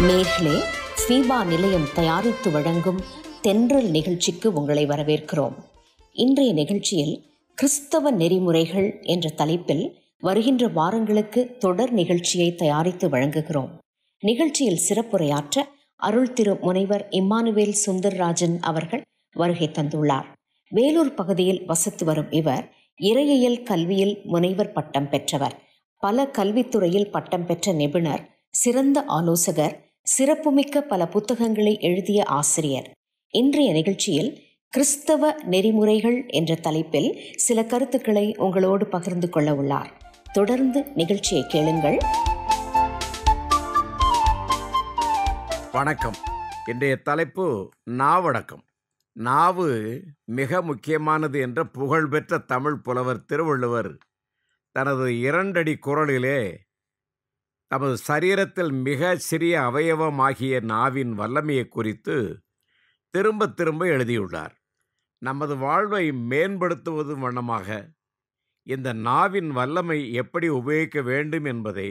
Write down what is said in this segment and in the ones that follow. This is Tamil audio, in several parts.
நேர்களே, ஸ்வீபா நிலையம் தயாரித்து வழங்கும் தென்றல் நிகழ்ச்சிக்கு உங்களை வரவேற்கிறோம். இன்றைய நிகழ்ச்சியில் கிறிஸ்தவ நெறிமுறைகள் என்ற தலைப்பில் வருகின்ற வாரங்களுக்கு தொடர் நிகழ்ச்சியை தயாரித்து வழங்குகிறோம். நிகழ்ச்சியில் சிறப்புரையாற்ற அருள் திரு முனைவர் இம்மானுவேல் சுந்தர்ராஜன் அவர்கள் வருகை தந்துள்ளார். வேலூர் பகுதியில் வசித்து வரும் இவர் இறையியல் கல்வியில் முனைவர் பட்டம் பெற்றவர், பல கல்வித்துறையில் பட்டம் பெற்ற நிபுணர், சிறந்த ஆலோசகர், சிறப்புமிக்க பல புத்தகங்களை எழுதிய ஆசிரியர். இன்றைய நிகழ்ச்சியில் கிறிஸ்தவ நெறிமுறைகள் என்ற தலைப்பில் சில கருத்துக்களை உங்களோடு பகிர்ந்து கொள்ள உள்ளார். தொடர்ந்து நிகழ்ச்சியை கேளுங்கள். வணக்கம். இன்றைய தலைப்பு நாவடக்கம். நாவு மிக முக்கியமானது என்ற புகழ்பெற்ற தமிழ் புலவர் திருவள்ளுவர் தனது 2 அடி குறளிலே தமது சரீரத்தில் மிக சிறிய அவயவமாகிய நாவின் வல்லமையை குறித்து திரும்ப திரும்ப எழுதியுள்ளார். நமது வாழ்வை மேம்படுத்துவது வண்ணமாக இந்த நாவின் வல்லமை எப்படி உபயோகிக்க வேண்டும் என்பதை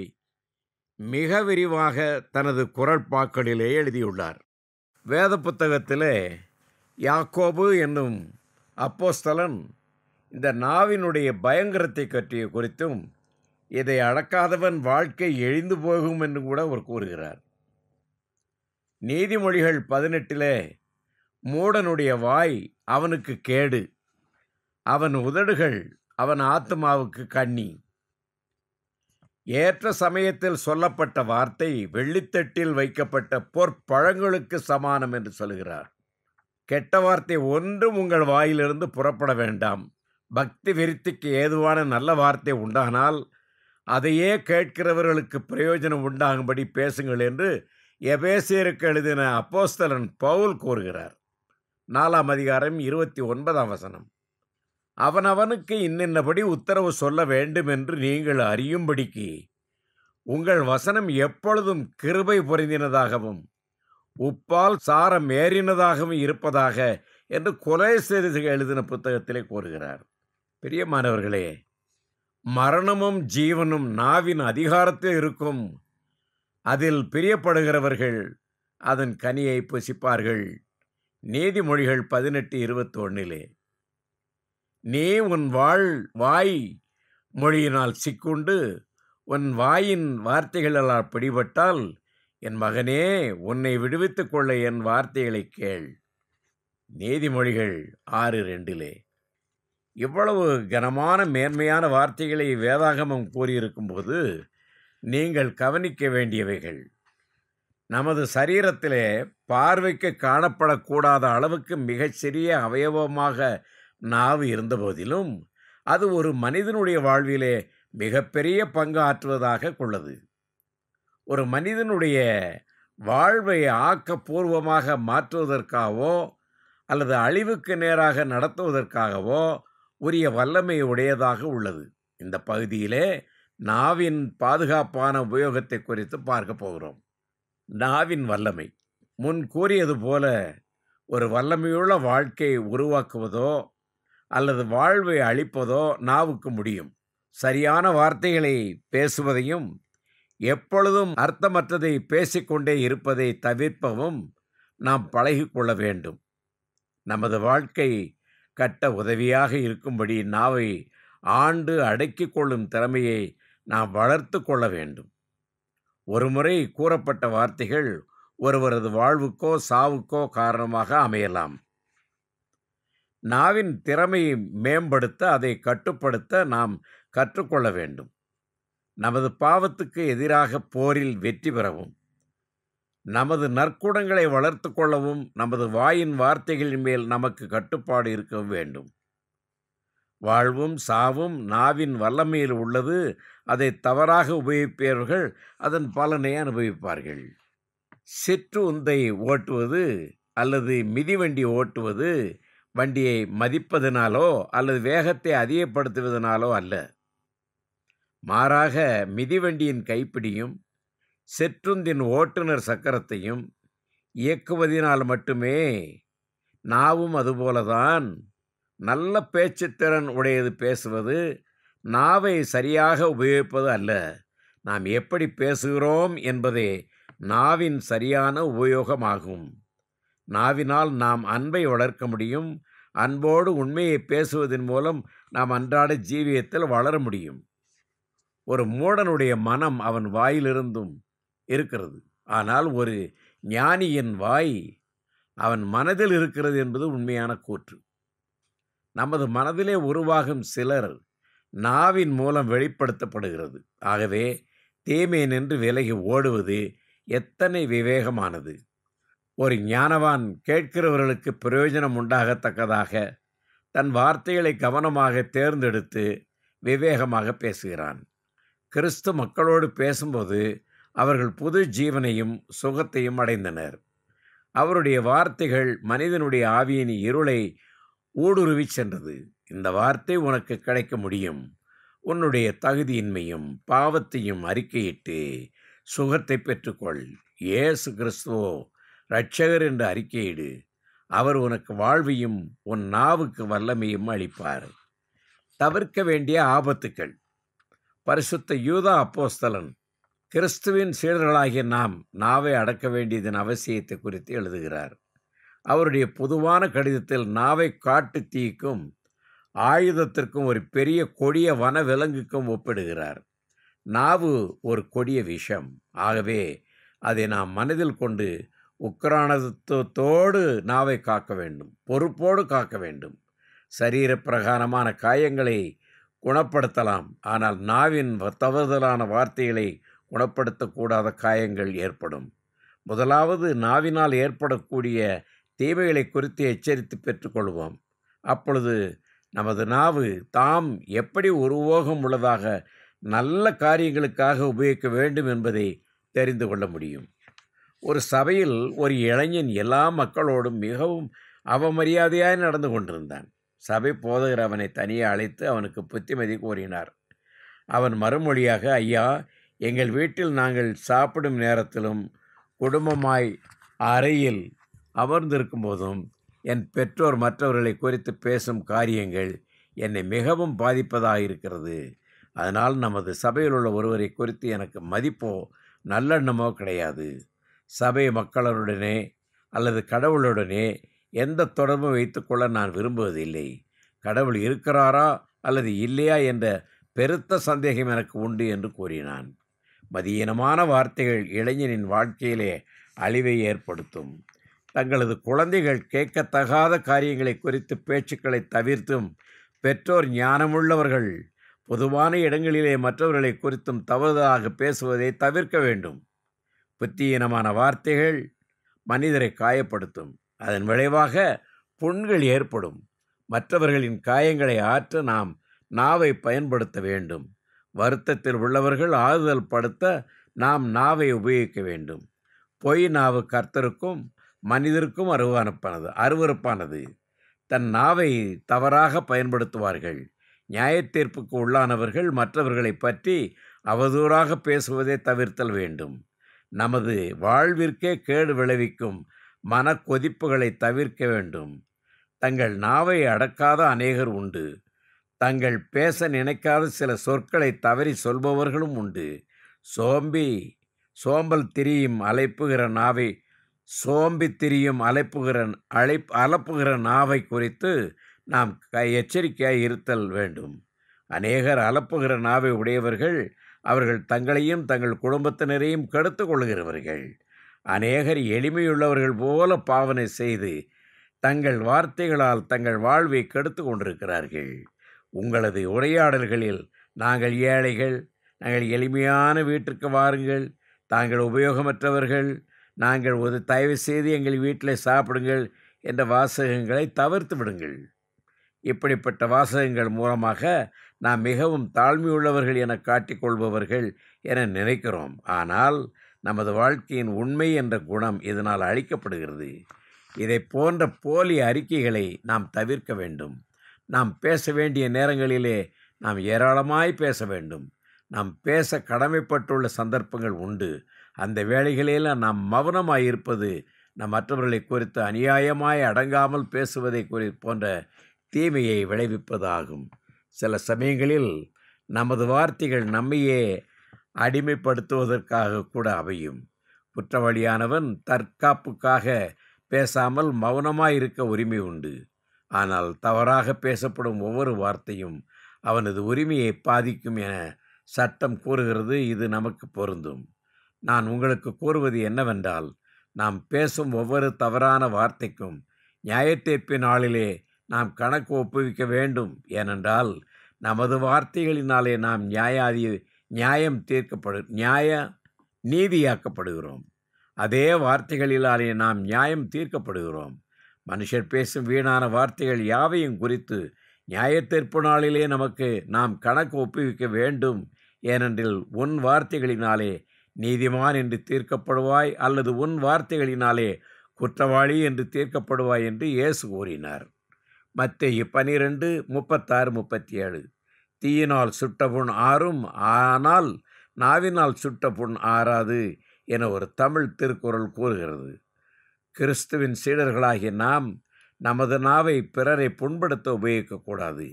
மிக விரிவாக தனது குறள்பாக்களிலே எழுதியுள்ளார். வேத புத்தகத்திலே யாக்கோபு என்னும் அப்போஸ்தலன் இந்த நாவினுடைய பயங்கரத்தை பற்றிய குறித்தும் இதை அடக்காதவன் வாழ்க்கை எழிந்து போகும் என்று கூட அவர் கூறுகிறார். நீதிமொழிகள் 18 மூடனுடைய வாய் அவனுக்கு கேடு, அவன் உதடுகள் அவன் ஆத்மாவுக்கு கண்ணி. ஏற்ற சமயத்தில் சொல்லப்பட்ட வார்த்தை வெள்ளித்தட்டில் வைக்கப்பட்ட பொற்பழங்களுக்கு சமானம் என்று சொல்கிறார். கெட்ட வார்த்தை ஒன்றும் உங்கள் வாயிலிருந்து புறப்பட வேண்டாம். பக்தி விருத்திக்கு ஏதுவான நல்ல வார்த்தை உண்டானால் அதையே கேட்கிறவர்களுக்கு பிரயோஜனம் உண்டாகும்படி பேசுங்கள் என்று எபேசியருக்கு எழுதின அப்போஸ்தலன் பவுல் கூறுகிறார். 4ஆம் அதிகாரம் 29ஆம் வசனம். அவனவனுக்கு இன்னபடி உத்தரவு சொல்ல வேண்டும் என்று நீங்கள் அறியும்படிக்கு உங்கள் வசனம் எப்பொழுதும் கிருபை பொருந்தினதாகவும் உப்பால் சாரம் ஏறினதாகவும் இருப்பதாக என்று கொலோசியருக்கு எழுதின புத்தகத்திலே கூறுகிறார். பிரியமானவர்களே, மரணமும் ஜீவனும் நாவின் அதிகாரத்தில் இருக்கும். அதில் பிரியப்படுகிறவர்கள் அதன் கனியை புசிப்பார்கள். நீதிமொழிகள் 18:21. நீ உன் வாய் மொழியினால் சிக்குண்டு உன் வாயின் வார்த்தைகளால் பிடிபட்டால், என் மகனே, உன்னை விடுவித்துக் கொள்ள என் வார்த்தைகளை கேள். நீதிமொழிகள் 6:2. இவ்வளவு கனமான மேன்மையான வார்த்தைகளை வேதாகமம் கூறியிருக்கும்போது நீங்கள் கவனிக்க வேண்டியவைகள். நமது சரீரத்திலே பார்வைக்கு காணப்படக்கூடாத அளவுக்கு மிகச்சிறிய அவயவமாக நாவு இருந்தபோதிலும் அது ஒரு மனிதனுடைய வாழ்விலே மிகப்பெரிய பங்கு ஆற்றுவதாக உள்ளது. ஒரு மனிதனுடைய வாழ்வை ஆக்கப்பூர்வமாக மாற்றுவதற்காகவோ அல்லது அழிவுக்கு நேராக நடத்துவதற்காகவோ உரிய வல்லமை உடையதாக உள்ளது. இந்த பகுதியிலே நாவின் பாதுகாப்பான உபயோகத்தை குறித்து பார்க்க போகிறோம். நாவின் வல்லமை. முன் கூறியது போல ஒரு வல்லமையுள்ள வாழ்க்கையை உருவாக்குவதோ அல்லது வாழ்வை அழிப்பதோ நாவுக்கு முடியும். சரியான வார்த்தைகளை பேசுவதையும் எப்பொழுதும் அர்த்தமற்றதை பேசிக்கொண்டே இருப்பதை தவிர்ப்பவும் நாம் பழகிக்கொள்ள வேண்டும். நமது வாழ்க்கை கட்ட உதவியாக இருக்கும்படி நாவை ஆண்டு அடக்கி கொள்ளும் திறமையை நாம் வளர்த்து கொள்ள வேண்டும். ஒருமுறை கூறப்பட்ட வார்த்தைகள் ஒருவரது வாழ்வுக்கோ சாவுக்கோ காரணமாக அமையலாம். நாவின் திறமையை மேம்படுத்த, அதை கட்டுப்படுத்த நாம் கற்றுக்கொள்ள வேண்டும். நமது பாவத்துக்கு எதிராக போரில் வெற்றி பெறவும், நமது நற்குணங்களை வளர்த்து கொள்ளவும் நமது வாயின் வார்த்தைகளின் மேல் நமக்கு கட்டுப்பாடு இருக்க வேண்டும். வாழ்வும் சாவும் நாவின் வல்லமையில் உள்ளது. அதை தவறாக உபயோகிப்பவர்கள் அதன் பலனை அனுபவிப்பார்கள். சிற்றுந்தை ஓட்டுவது அல்லது மிதிவண்டி ஓட்டுவது வண்டியை மதிப்பதனாலோ அல்லது வேகத்தை அதிகப்படுத்துவதனாலோ அல்ல. மாறாக மிதிவண்டியின் கைப்பிடியும் சிற்றுந்தின் ஓட்டுநர் சக்கரத்தையும் இயக்குவதனால் மட்டுமே. நாவும் அதுபோலதான். நல்ல பேச்சுத்திறன் உடையது பேசுவது நாவை சரியாக உபயோகிப்பது அல்ல. நாம் எப்படி பேசுகிறோம் என்பதே நாவின் சரியான உபயோகமாகும். நாவினால் நாம் அன்பை வளர்க்க முடியும். அன்போடு உண்மையை பேசுவதன் மூலம் நாம் அன்றாட ஜீவியத்தில் வளர முடியும். ஒரு மூடனுடைய மனம் அவன் வாயிலிருந்தும் இருக்கிறது. ஆனால் ஒரு ஞானியின் வாய் அவன் மனதில் இருக்கிறது என்பது உண்மையான கூற்று. நமது மனதிலே உருவாகும் சிலர் நாவின் மூலம் வெளிப்படுத்தப்படுகிறது. ஆகவே தீமை நின்று விலகி ஓடுவது எத்தனை விவேகமானது. ஒரு ஞானவான் கேட்கிறவர்களுக்கு பிரயோஜனம் உண்டாகத்தக்கதாக தன் வார்த்தைகளை கவனமாக தேர்ந்தெடுத்து விவேகமாக பேசுகிறான். கிறிஸ்து மக்களோடு பேசும்போது அவர்கள் புது ஜீவனையும் சுகத்தையும் அடைந்தனர். அவருடைய வார்த்தைகள் மனிதனுடைய ஆவியின் இருளை ஊடுருவி சென்றது. இந்த வார்த்தை உனக்கு கிடைக்க முடியும். உன்னுடைய தகுதியின்மையும் பாவத்தையும் அறிக்கையிட்டு சுகத்தை பெற்றுக்கொள். இயேசு கிறிஸ்துவோ இரட்சகர் என்று அறிக்கையிடு. அவர் உனக்கு வாழ்வையும் உன் நாவுக்கு வல்லமையும் அளிப்பார். தவிர்க்க வேண்டிய ஆபத்துக்கள். பரிசுத்த யூதா அப்போஸ்தலன் கிறிஸ்துவின் சீடர்களாகிய நாம் நாவை அடக்க வேண்டியதன் அவசியத்தை குறித்து எழுதுகிறார். அவருடைய பொதுவான கடிதத்தில் நாவை காட்டு தீக்கும் ஆயுதத்திற்கும் ஒரு பெரிய கொடிய வன விலங்குக்கும் ஒப்பிடுகிறார். நாவு ஒரு கொடிய விஷம். ஆகவே அதை நாம் மனதில் கொண்டு உக்கிரானத்தோடு நாவை காக்க வேண்டும், பொறுப்போடு காக்க வேண்டும். சரீர பிரகாரமான காயங்களை குணப்படுத்தலாம், ஆனால் நாவின் தவறுதலான வார்த்தைகளை குணப்படுத்தக்கூடாத காயங்கள் ஏற்படும். முதலாவது நாவினால் ஏற்படக்கூடிய தீமைகளை குறித்து எச்சரித்து பெற்றுக்கொள்வோம். அப்பொழுது நமது நாவு தாம் எப்படி உருவோகம் உள்ளதாக நல்ல காரியங்களுக்காக உபயோகிக்க வேண்டும் என்பதை தெரிந்து கொள்ள முடியும். ஒரு சபையில் ஒரு இளைஞன் எல்லா மக்களோடும் மிகவும் அவமரியாதையாய் நடந்து கொண்டிருந்தான். சபை போதகர் அவனை தனியே அழைத்து அவனுக்கு புத்திமதி கூறினார். அவன் மறுமொழியாக, ஐயா, எங்கள் வீட்டில் நாங்கள் சாப்பிடும் நேரத்திலும் குடும்பமாய் அறையில் அமர்ந்திருக்கும் போதும் என் பெற்றோர் மற்றவர்களை குறித்து பேசும் காரியங்கள் என்னை மிகவும் பாதிப்பதாக இருக்கிறது. அதனால் நமது சபையில் உள்ள ஒருவரை குறித்து எனக்கு மதிப்போ நல்லெண்ணமோ கிடையாது. சபை மக்களுடனே அல்லது கடவுளுடனே எந்த தொடர்பும் வைத்துக்கொள்ள நான் விரும்புவதில்லை. கடவுள் இருக்கிறாரா அல்லது இல்லையா என்ற பெருத்த சந்தேகம் எனக்கு உண்டு என்று கூறினான். மதியீனமான வார்த்தைகள் இளைஞனின் வாழ்க்கையிலே அழிவை ஏற்படுத்தும். தங்களது குழந்தைகள் கேட்கத்தகாத காரியங்களை குறித்து பேச்சுக்களை தவிர்த்தும் பெற்றோர் ஞானமுள்ளவர்கள் பொதுவான இடங்களிலே மற்றவர்களை குறித்தும் தவறுதலாக பேசுவதை தவிர்க்க வேண்டும். புத்தியீனமான வார்த்தைகள் மனிதரை காயப்படுத்தும். அதன் விளைவாக புண்கள் ஏற்படும். மற்றவர்களின் காயங்களை ஆற்ற நாம் நாவை பயன்படுத்த வேண்டும். வருத்தத்தில் உள்ளவர்கள் ஆறுதல் படுத்த நாம் நாவை உபயோகிக்க வேண்டும். பொய் நாவு கர்த்தருக்கும் மனிதருக்கும் அருவருப்பானது. தன் நாவை தவறாக பயன்படுத்துவார்கள். நியாயத்தீர்ப்புக்கு உள்ளானவர்கள் மற்றவர்களை பற்றி அவதூறாக பேசுவதை தவிர்த்தல் வேண்டும். நமது வாழ்விற்கே கேடு விளைவிக்கும் மனக்கொதிப்புகளை தவிர்க்க வேண்டும். தங்கள் நாவை அடக்காத அநேகர் உண்டு. தங்கள் பேச நினைக்காத சில சொற்களை தவறி சொல்பவர்களும் உண்டு. சோம்பல் திரியும் அலப்புகிற நாவை குறித்து நாம் எச்சரிக்கையாய் இருத்தல் வேண்டும். அநேகர் அலப்புகிற நாவை உடையவர்கள். அவர்கள் தங்களையும் தங்கள் குடும்பத்தினரையும் கெடுத்து கொள்கிறவர்கள். அநேகர் எளிமையுள்ளவர்கள் போல பாவனை செய்து தங்கள் வார்த்தைகளால் தங்கள் வாழ்வை கெடுத்து கொண்டிருக்கிறார்கள். உங்களது உரையாடல்களில் நாங்கள் ஏழைகள், நாங்கள் எளிமையான வீட்டிற்கு வாருங்கள், தாங்கள் உபயோகமற்றவர்கள், நாங்கள் ஒரு தயவு செய்து எங்கள் வீட்டில் சாப்பிடுங்கள் என்ற வாசகங்களை தவிர்த்து விடுங்கள். இப்படிப்பட்ட வாசகங்கள் மூலமாக நாம் மிகவும் தாழ்மையுள்ளவர்கள் என காட்டிக்கொள்பவர்கள் என நினைக்கிறோம். ஆனால் நமது வாழ்க்கையின் உண்மை என்ற குணம் இதனால் அழிக்கப்படுகிறது. இதை போன்ற போலி அறிக்கைகளை நாம் தவிர்க்க வேண்டும். நாம் பேச வேண்டிய நேரங்களிலே நாம் ஏராளமாய் பேச வேண்டும். நாம் பேச கடமைப்பட்டுள்ள சந்தர்ப்பங்கள் உண்டு. அந்த வேளைகளில் நாம் மௌனமாய் இருப்பது நம் மற்றவர்களை குறித்து அநியாயமாய் அடங்காமல் பேசுவதை போன்ற தீமையை விளைவிப்பதாகும். சில சமயங்களில் நமது வார்த்தைகள் நம்மையே அடிமைப்படுத்துவதற்காக கூட அமையும். குற்றவாளியானவன் தற்காப்புக்காக பேசாமல் மௌனமாயிருக்க உரிமை உண்டு. ஆனால் தவறாக பேசப்படும் ஒவ்வொரு வார்த்தையும் அவனது உரிமையை பாதிக்கும் என சட்டம் கூறுகிறது. இது நமக்கு பொருந்தும். நான் உங்களுக்கு கூறுவது என்னவென்றால், நாம் பேசும் ஒவ்வொரு தவறான வார்த்தைக்கும் நியாயத்தீர்ப்பு நாளிலே நாம் கணக்கு ஒப்புவிக்க வேண்டும். ஏனென்றால் நமது வார்த்தைகளினாலே நாம் நீதியாக்கப்படுகிறோம். அதே வார்த்தைகளினாலே நாம் நியாயம் தீர்க்கப்படுகிறோம். மனுஷர் பேசும் வீணான வார்த்தைகள் யாவையும் குறித்து நியாயத்தீர்ப்பு நாளிலே நாம் கணக்கு ஒப்புவிக்க வேண்டும். ஏனென்றில் உன் வார்த்தைகளினாலே நீதிமான் என்று தீர்க்கப்படுவாய், அல்லது உன் வார்த்தைகளினாலே குற்றவாளி என்று தீர்க்கப்படுவாய் என்று இயேசு கூறினார். மத்தேயு 12:36-37. தீயினால் சுட்ட புண் ஆறும், ஆனால் நாவினால் சுட்ட புண் ஆறாது என ஒரு தமிழ் திருக்குறள் கூறுகிறது. கிறிஸ்துவின் சீடர்களாகிய நாம் நமது நாவை பிறரை புண்படுத்த உபயோகிக்கக்கூடாது.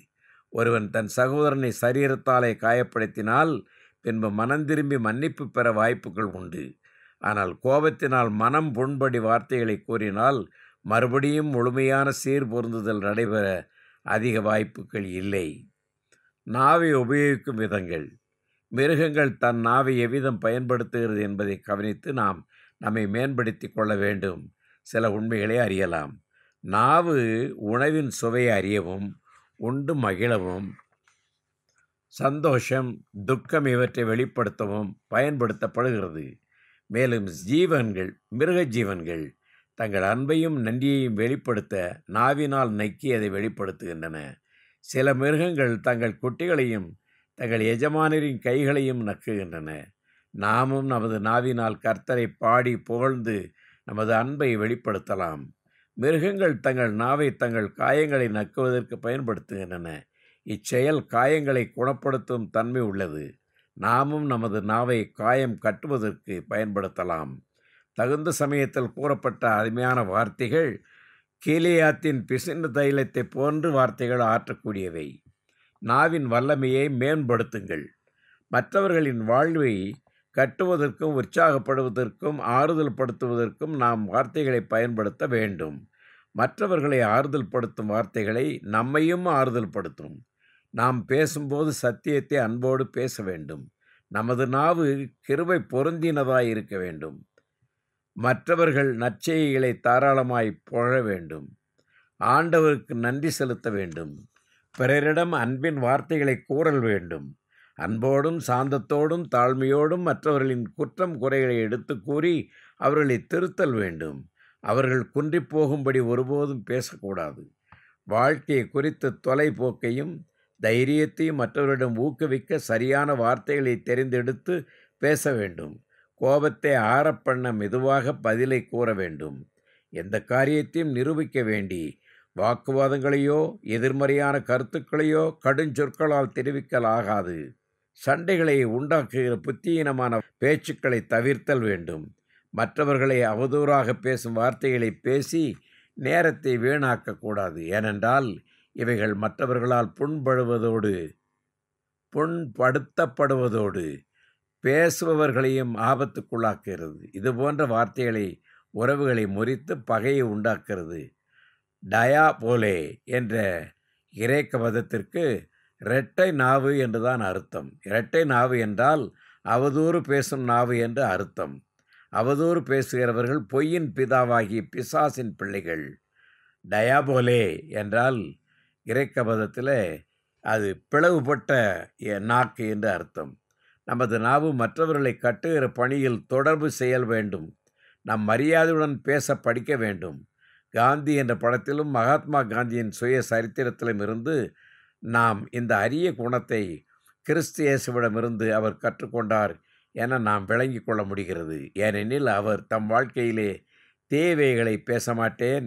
ஒருவன் தன் சகோதரனை சரீரத்தாலே காயப்படுத்தினால் பின்பு மனந்திரும்பி மன்னிப்பு பெற வாய்ப்புகள் உண்டு. ஆனால் கோபத்தினால் மனம் புண்படி வார்த்தைகளை கூறினால் மறுபடியும் முழுமையான சீர்பொருந்துதல் நடைபெற அதிக வாய்ப்புகள் இல்லை. நாவை உபயோகிக்கும் விதங்கள். மிருகங்கள் தன் நாவை எவ்விதம் பயன்படுத்துகிறது என்பதை கவனித்து நாம் நம்மை மேம்படுத்தி கொள்ள வேண்டும். சில உண்மைகளை அறியலாம். நாவு உணவின் சுவையை அறியவும், உண்டு மகிழவும், சந்தோஷம், துக்கம் இவற்றை வெளிப்படுத்தவும் பயன்படுத்தப்படுகிறது. மேலும் மிருக ஜீவன்கள் தங்கள் அன்பையும் நன்றியையும் வெளிப்படுத்த நாவினால் நக்கி அதை வெளிப்படுத்துகின்றன. சில மிருகங்கள் தங்கள் குட்டிகளையும் தங்கள் எஜமானரின் கைகளையும் நக்குகின்றன. நாமும் நமது நாவினால் கர்த்தரை பாடி புகழ்ந்து நமது அன்பை வெளிப்படுத்தலாம். மிருகங்கள் தங்கள் நாவை தங்கள் காயங்களை நக்குவதற்கு பயன்படுத்துகின்றன. இச்செயல் காயங்களை குணப்படுத்தும் தன்மை உள்ளது. நாமும் நமது நாவை காயம் கட்டுவதற்கு பயன்படுத்தலாம். தகுந்த சமயத்தில் கூறப்பட்ட அருமையான வார்த்தைகள் கீலேயாத்தின் பிசின் தைலத்தை போன்று வார்த்தைகள் ஆற்றக்கூடியவை. நாவின் வல்லமையை மேம்படுத்துங்கள். மற்றவர்களின் வாழ்வை கட்டுவதற்கும் உற்சாகப்படுவதற்கும் ஆறுதல் படுத்துவதற்கும் நாம் வார்த்தைகளை பயன்படுத்த வேண்டும். மற்றவர்களை ஆறுதல் படுத்தும் வார்த்தைகளை நம்மையும் ஆறுதல் படுத்தும். நாம் பேசும்போது சத்தியத்தை அன்போடு பேச வேண்டும். நமது நாவு கிருபை பொருந்தினதாய் இருக்க வேண்டும். மற்றவர்கள் நற்செய்திகளை தாராளமாய் புகழ வேண்டும். ஆண்டவருக்கு நன்றி செலுத்த வேண்டும். பிறரிடம் அன்பின் வார்த்தைகளை கூறல் வேண்டும். அன்போடும் சாந்தத்தோடும் தாழ்மையோடும் மற்றவர்களின் குற்றம் குறைகளை எடுத்து கூறி அவர்களை திருத்தல் வேண்டும். அவர்கள் குன்றிப் போகும்படி ஒருபோதும் பேசக்கூடாது. வாழ்க்கையை குறித்த தொலைபோக்கையும் தைரியத்தையும் மற்றவரிடம் ஊக்குவிக்க சரியான வார்த்தைகளை தெரிந்தெடுத்து பேச வேண்டும். கோபத்தை ஆறப்பண்ண மெதுவாக பதிலை கூற வேண்டும். எந்த காரியத்தையும் நிரூபிக்க வேண்டி வாக்குவாதங்களையோ எதிர்மறையான கருத்துக்களையோ கடுஞ்சொற்களால் தெரிவிக்கலாகாது. சண்டைகளை உண்டாக்குகிற புத்தியீனமான பேச்சுக்களை தவிர்த்தல் வேண்டும். மற்றவர்களை அவதூறாக பேசும் வார்த்தைகளை பேசி நேரத்தை வீணாக்கக்கூடாது. ஏனென்றால் இவைகள் மற்றவர்களால் புண்படுத்தப்படுவதோடு பேசுபவர்களையும் ஆபத்துக்குள்ளாக்குகிறது. இதுபோன்ற வார்த்தைகளை உறவுகளை முறித்து பகையை உண்டாக்குறது. டயாபோலே என்ற கிரேக்க பதத்திற்கு இரட்டை நாவு என்றுதான் அர்த்தம். இரட்டை நாவு என்றால் அவதூறு பேசும் நாவு என்று அர்த்தம். அவதூறு பேசுகிறவர்கள் பொய்யின் பிதாவாகிய பிசாசின் பிள்ளைகள். டயாபோலே என்றால் கிரேக்க பதத்தில் அது பிளவுபட்ட நாக்கு என்று அர்த்தம். நமது நாவு மற்றவர்களை கட்டுகிற பணியில் தொடர்பு செயல் வேண்டும். நம் மரியாதையுடன் பேச படிக்க வேண்டும். காந்தி என்ற படத்திலும் மகாத்மா காந்தியின் சுய சரித்திரத்திலும் இருந்து நாம் இந்த அரிய குணத்தை கிறிஸ்து இயேசுவிடமிருந்து அவர் கற்றுக்கொண்டார் என நாம் விளங்கி கொள்ள முடிகிறது. ஏனெனில் அவர் தம் வாழ்க்கையிலே தீயவைகளை பேச மாட்டேன்,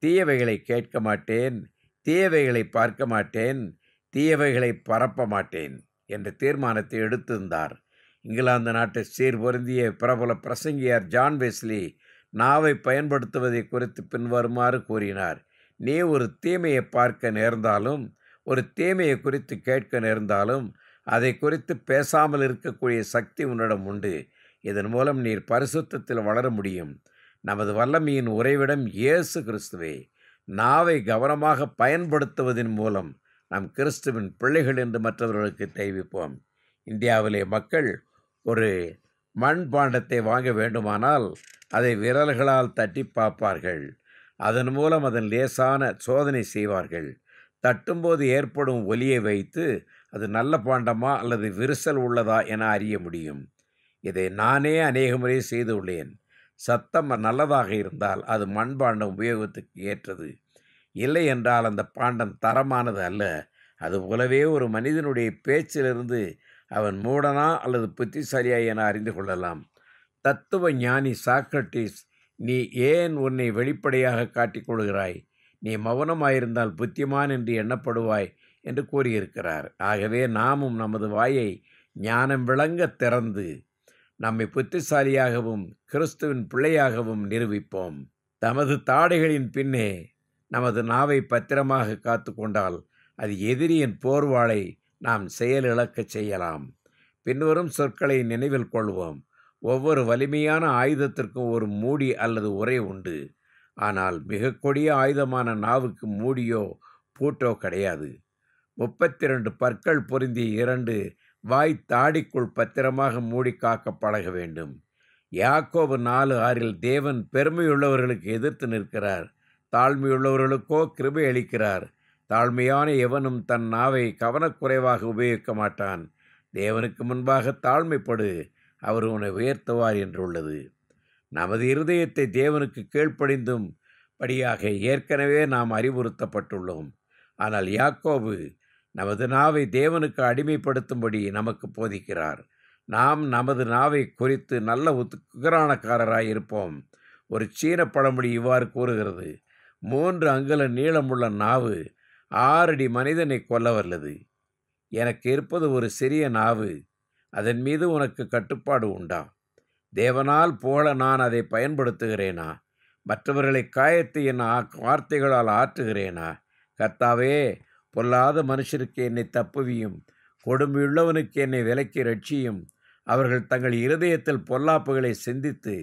தீயவைகளை கேட்க மாட்டேன், தீயவைகளை பார்க்க மாட்டேன், தீயவைகளை பரப்ப மாட்டேன் என்ற தீர்மானத்தை எடுத்திருந்தார். இங்கிலாந்து நாட்டை சீர்பொருந்திய பிரபல பிரசங்கியார் ஜான் வெஸ்லி நாவை பயன்படுத்துவதை குறித்து பின்வருமாறு கூறினார். நீ ஒரு தீமையை பார்க்க நேர்ந்தாலும் ஒரு தீமையை குறித்து கேட்க நேர்ந்தாலும் அதை குறித்து பேசாமல் இருக்கக்கூடிய சக்தி உன்னிடம் உண்டு. இதன் மூலம் நீர் பரிசுத்தத்தில் வளர முடியும். நமது வல்லமையின் உறைவிடம் இயேசு கிறிஸ்துவே. நாவை கவனமாக பயன்படுத்துவதன் மூலம் நாம் கிறிஸ்துவின் பிள்ளைகள் என்று மற்றவர்களுக்கு தெரிவிப்போம். இந்தியாவிலே மக்கள் ஒரு மண்பாண்டத்தை வாங்க வேண்டுமானால் அதை விரல்களால் தட்டி பார்ப்பார்கள். அதன் மூலம் அதன் லேசான சோதனை செய்வார்கள். தட்டும்போது ஏற்படும் ஒலியை வைத்து அது நல்ல பாண்டமா அல்லது விரிசல் உள்ளதா என அறிய முடியும். இதை நானே அநேக முறை செய்துள்ளேன். சத்தம் நல்லதாக இருந்தால் அது மண்பாண்டம் உபயோகத்துக்கு ஏற்றது. இல்லை என்றால் அந்த பாண்டம் தரமானது அல்ல. அதுபோலவே ஒரு மனிதனுடைய பேச்சிலிருந்து அவன் மூடனா அல்லது புத்திசாலியா என அறிந்து கொள்ளலாம். தத்துவ ஞானி சாக்ரட்டிஸ், நீ ஏன் உன்னை வெளிப்படையாக காட்டிக்கொள்கிறாய்? நீ மௌனமாயிருந்தால் புத்திமான் என்று எண்ணப்படுவாய் என்று கூறியிருக்கிறார். ஆகவே நாமும் நமது வாயை ஞானம் விளங்க திறந்து நம்மை புத்திசாலியாகவும் கிறிஸ்துவின் பிள்ளையாகவும் நிரூபிப்போம். தமது தாடைகளின் பின்னே நமது நாவை பத்திரமாக காத்து கொண்டால் அது எதிரியின் போர்வாளை நாம் செயலிழக்கச் செய்யலாம். பின்வரும் சொற்களை நினைவில் கொள்வோம். ஒவ்வொரு வலிமையான ஆயுதத்திற்கும் ஒரு மூடி அல்லது உறை உண்டு. ஆனால் மிக கொடிய ஆயுதமான நாவுக்கு மூடியோ பூட்டோ கிடையாது. 32 பற்கள் பொருந்திய 2 வாய் தாடிக்குள் பத்திரமாக மூடி காக்க பழக வேண்டும். யாக்கோபு 4:6 தேவன் பெருமையுள்ளவர்களுக்கு எதிர்த்து நிற்கிறார், தாழ்மையுள்ளவர்களுக்கோ கிருபை அளிக்கிறார். தாழ்மையான எவனும் தன் நாவை கவனக்குறைவாக உபயோகிக்க மாட்டான். தேவனுக்கு முன்பாக தாழ்மைப்படு, அவர் உன்னை உயர்த்துவார் என்றுள்ளது. நமது இருதயத்தை தேவனுக்கு கீழ்ப்படிந்தும் படியாக ஏற்கனவே நாம் அறிவுறுத்தப்பட்டுள்ளோம். ஆனால் யாக்கோபு நமது நாவை தேவனுக்கு அடிமைப்படுத்தும்படி நமக்கு போதிக்கிறார். நாம் நமது நாவை குறித்து நல்ல உக்கிரானக்காரராய் இருப்போம். ஒரு சீன பழமொழி இவ்வாறு கூறுகிறது: 3 அங்குல நீளமுள்ள நாவு 6 அடி மனிதனை கொல்ல வல்லது. எனக்கு இருப்பது ஒரு சிறிய நாவு, அதன் மீது உனக்கு கட்டுப்பாடு உண்டா? தேவனால் புகழ நான் அதை பயன்படுத்துகிறேனா? மற்றவர்களை காயத்தை என் வார்த்தைகளால் ஆற்றுகிறேனா? கர்த்தாவே, பொல்லாத மனுஷருக்கு என்னை தப்புவியும், கொடுமையுள்ளவனுக்கு என்னை விலக்கி ரட்சியும். அவர்கள் தங்கள் இருதயத்தில் பொல்லாப்புகளை சிந்தித்து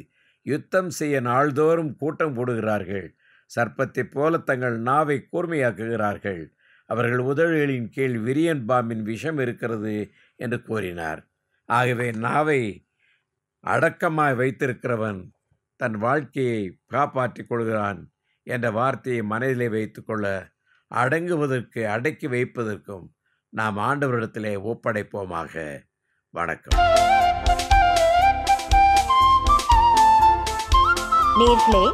யுத்தம் செய்ய நாள்தோறும் கூட்டம் கூடுகிறார்கள். சர்ப்பத்தைப் போல தங்கள் நாவை கூர்மையாக்குகிறார்கள். அவர்கள் உதடுகளின் கீழ் விரியன் பாம்பின் விஷம் இருக்கிறது என்று கூறினார். ஆகவே நாவை அடக்கமாய் வைத்திருக்கிறவன் தன் வாழ்க்கையை காப்பாற்றிக் கொள்கிறான் என்ற வார்த்தையை மனதிலே வைத்துக்கொள்ள, அடங்குவதற்கு அடக்கி வைப்பதற்கும் நாம் ஆண்டவரிடத்திலே ஒப்படைப்போமாக. வணக்கம். நேயர்களே,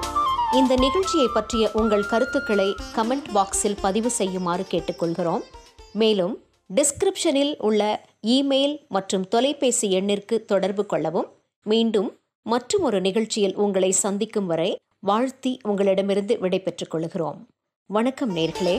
இந்த நிகழ்ச்சியை பற்றிய உங்கள் கருத்துக்களை கமெண்ட் பாக்ஸில் பதிவு செய்யுமாறு கேட்டுக்கொள்கிறோம். மேலும் டிஸ்கிரிப்ஷனில் உள்ள இமெயில் மற்றும் தொலைபேசி எண்ணிற்கு தொடர்பு கொள்ளவும். மீண்டும் மற்றும் ஒரு நிகழ்ச்சியில் உங்களை சந்திக்கும் வரை வாழ்த்தி உங்களிடமிருந்து விடைபெற்றுக் கொள்கிறோம். வணக்கம் நேயர்களே.